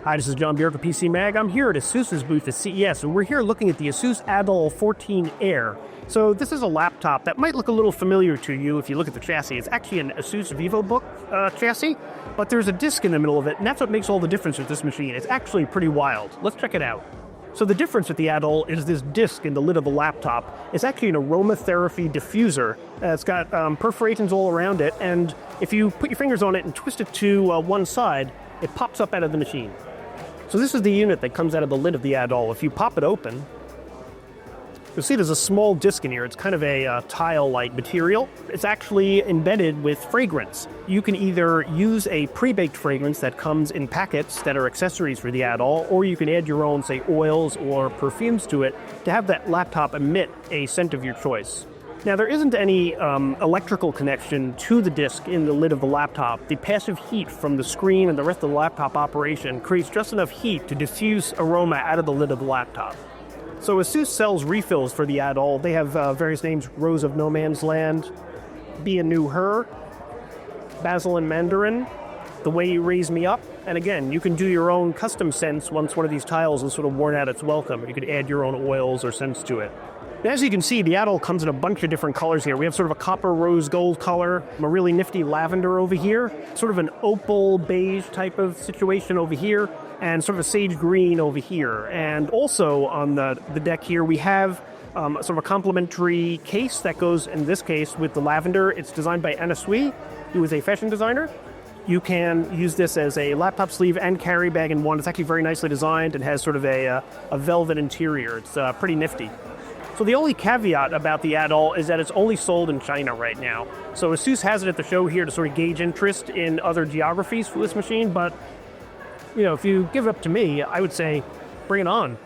Hi, this is John Bjork of PC Mag. I'm here at Asus's booth at CES, and we're here looking at the Asus Adol 14 Air. So this is a laptop that might look a little familiar to you if you look at the chassis. It's actually an Asus VivoBook chassis, but there's a disc in the middle of it, and that's what makes all the difference with this machine. It's actually pretty wild. Let's check it out. So the difference with the Adol is this disc in the lid of the laptop. It's actually an Aromatherapy Diffuser. It's got perforations all around it, and if you put your fingers on it and twist it to one side, it pops up out of the machine. So this is the unit that comes out of the lid of the Adol. If you pop it open, you'll see there's a small disc in here. It's kind of a tile-like material. It's actually embedded with fragrance. You can either use a pre-baked fragrance that comes in packets that are accessories for the Adol, or you can add your own, say, oils or perfumes to it to have that laptop emit a scent of your choice. Now, there isn't any electrical connection to the disc in the lid of the laptop. The passive heat from the screen and the rest of the laptop operation creates just enough heat to diffuse aroma out of the lid of the laptop. So Asus sells refills for the Adol. They have various names: Rose of No Man's Land, Be a New Her, Basil and Mandarin, The Way You Raise Me Up. And again, you can do your own custom scents once one of these tiles is sort of worn out its welcome. You could add your own oils or scents to it. As you can see, the Adol comes in a bunch of different colors here. We have sort of a copper rose gold color, a really nifty lavender over here, sort of an opal beige type of situation over here, and sort of a sage green over here. And also on the deck here, we have sort of a complementary case that goes, in this case, with the lavender. It's designed by Anna Sui, who is a fashion designer. You can use this as a laptop sleeve and carry bag in one. It's actually very nicely designed and has sort of a velvet interior. It's pretty nifty. So the only caveat about the Adol is that it's only sold in China right now. So Asus has it at the show here to sort of gauge interest in other geographies for this machine, but if you give it up to me, I would say bring it on.